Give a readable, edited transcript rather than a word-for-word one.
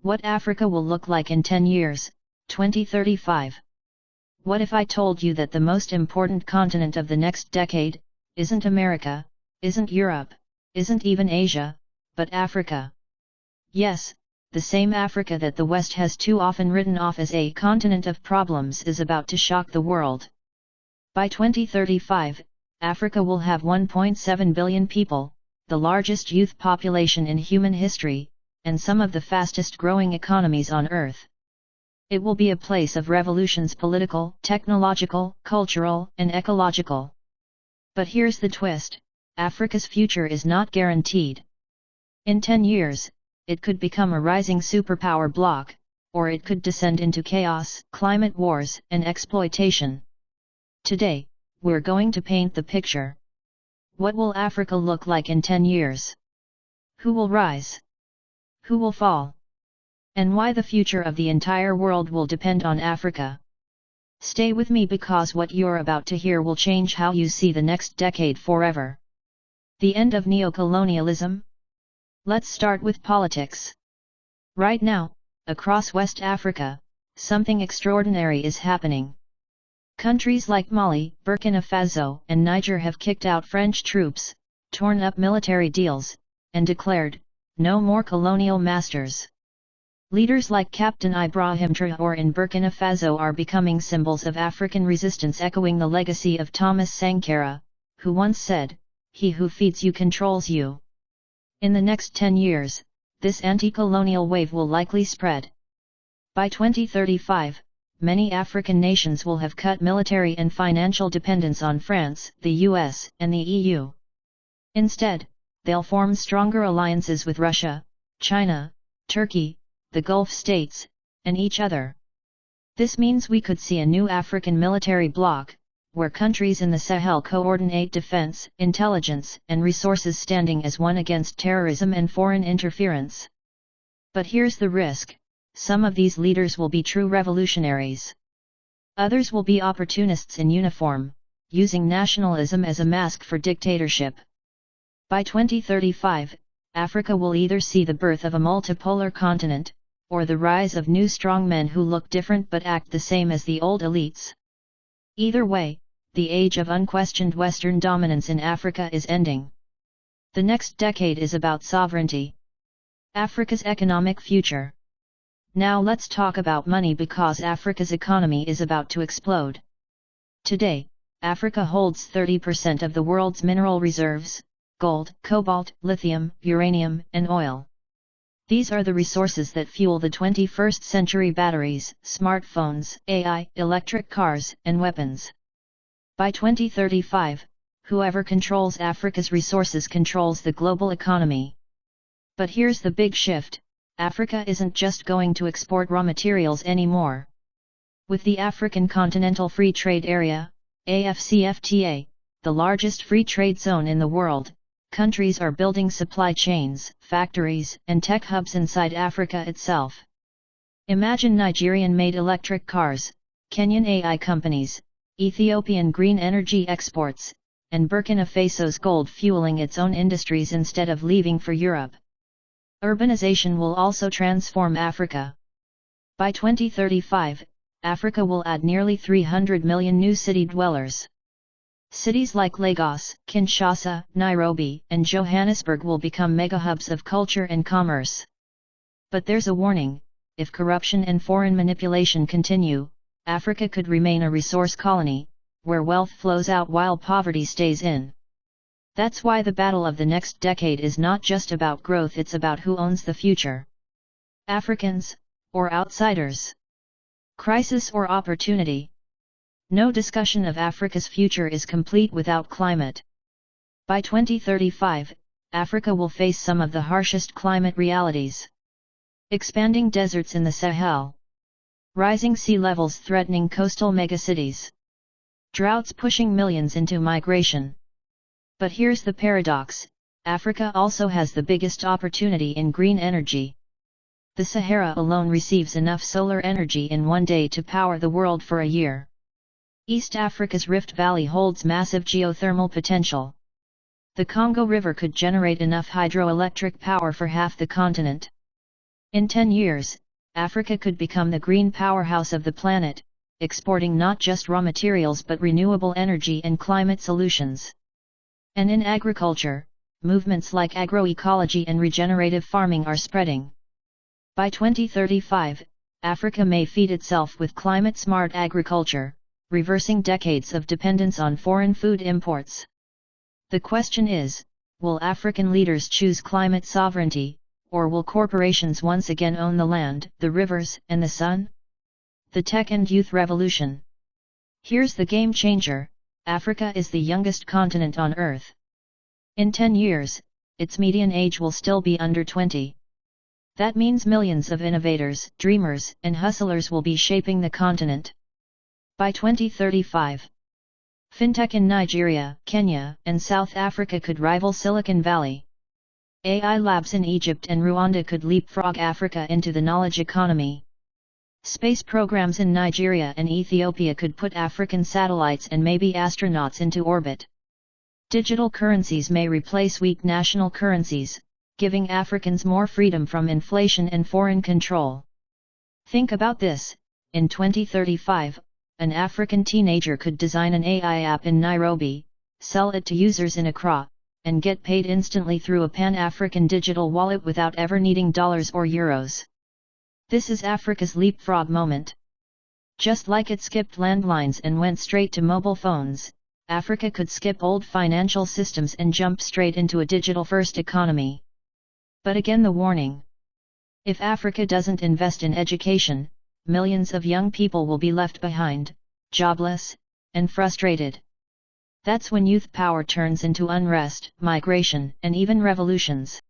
What Africa will look like in 10 years, 2035. What if I told you that the most important continent of the next decade, isn't America, isn't Europe, isn't even Asia, but Africa? Yes, the same Africa that the West has too often written off as a continent of problems is about to shock the world. By 2035, Africa will have 1.7 billion people, the largest youth population in human history, and some of the fastest growing economies on Earth. It will be a place of revolutions: political, technological, cultural, and ecological. But here's the twist: Africa's future is not guaranteed. In 10 years, it could become a rising superpower bloc, or it could descend into chaos, climate wars, and exploitation. Today, we're going to paint the picture. What will Africa look like in 10 years? Who will rise? Who will fall? And why the future of the entire world will depend on Africa. Stay with me, because what you're about to hear will change how you see the next decade forever. The end of neocolonialism? Let's start with politics. Right now, across West Africa, something extraordinary is happening. Countries like Mali, Burkina Faso, and Niger have kicked out French troops, torn up military deals, and declared, "No more colonial masters." Leaders like Captain Ibrahim Traoré in Burkina Faso are becoming symbols of African resistance, echoing the legacy of Thomas Sankara, who once said, "He who feeds you controls you." In the next 10 years, this anti-colonial wave will likely spread. By 2035, many African nations will have cut military and financial dependence on France, the US, and the EU. Instead, they'll form stronger alliances with Russia, China, Turkey, the Gulf states, and each other. This means we could see a new African military bloc, where countries in the Sahel coordinate defense, intelligence, and resources, standing as one against terrorism and foreign interference. But here's the risk: some of these leaders will be true revolutionaries. Others will be opportunists in uniform, using nationalism as a mask for dictatorship. By 2035, Africa will either see the birth of a multipolar continent, or the rise of new strongmen who look different but act the same as the old elites. Either way, the age of unquestioned Western dominance in Africa is ending. The next decade is about sovereignty. Africa's economic future. Now let's talk about money, because Africa's economy is about to explode. Today, Africa holds 30% of the world's mineral reserves: gold, cobalt, lithium, uranium, and oil. These are the resources that fuel the 21st century batteries, smartphones, AI, electric cars, and weapons. By 2035, whoever controls Africa's resources controls the global economy. But here's the big shift: Africa isn't just going to export raw materials anymore. With the African Continental Free Trade Area, AfCFTA, the largest free trade zone in the world, countries are building supply chains, factories, and tech hubs inside Africa itself. Imagine Nigerian-made electric cars, Kenyan AI companies, Ethiopian green energy exports, and Burkina Faso's gold fueling its own industries instead of leaving for Europe. Urbanization will also transform Africa. By 2035, Africa will add nearly 300 million new city dwellers. Cities like Lagos, Kinshasa, Nairobi, and Johannesburg will become mega-hubs of culture and commerce. But there's a warning: if corruption and foreign manipulation continue, Africa could remain a resource colony, where wealth flows out while poverty stays in. That's why the battle of the next decade is not just about growth, it's about who owns the future. Africans, or outsiders? Crisis or opportunity? No discussion of Africa's future is complete without climate. By 2035, Africa will face some of the harshest climate realities. Expanding deserts in the Sahel. Rising sea levels threatening coastal megacities. Droughts pushing millions into migration. But here's the paradox: Africa also has the biggest opportunity in green energy. The Sahara alone receives enough solar energy in one day to power the world for a year. East Africa's Rift Valley holds massive geothermal potential. The Congo River could generate enough hydroelectric power for half the continent. In 10 years, Africa could become the green powerhouse of the planet, exporting not just raw materials but renewable energy and climate solutions. And in agriculture, movements like agroecology and regenerative farming are spreading. By 2035, Africa may feed itself with climate-smart agriculture, reversing decades of dependence on foreign food imports. The question is, will African leaders choose climate sovereignty, or will corporations once again own the land, the rivers, and the sun? The Tech and Youth Revolution. Here's the game changer: Africa is the youngest continent on Earth. In 10 years, its median age will still be under 20. That means millions of innovators, dreamers, and hustlers will be shaping the continent. By 2035, fintech in Nigeria, Kenya, and South Africa could rival Silicon Valley. AI labs in Egypt and Rwanda could leapfrog Africa into the knowledge economy. Space programs in Nigeria and Ethiopia could put African satellites and maybe astronauts into orbit. Digital currencies may replace weak national currencies, giving Africans more freedom from inflation and foreign control. Think about this: in 2035, an African teenager could design an AI app in Nairobi, sell it to users in Accra, and get paid instantly through a Pan-African digital wallet without ever needing dollars or euros. This is Africa's leapfrog moment. Just like it skipped landlines and went straight to mobile phones, Africa could skip old financial systems and jump straight into a digital-first economy. But again, the warning: if Africa doesn't invest in education, millions of young people will be left behind, jobless, and frustrated. That's when youth power turns into unrest, migration, and even revolutions.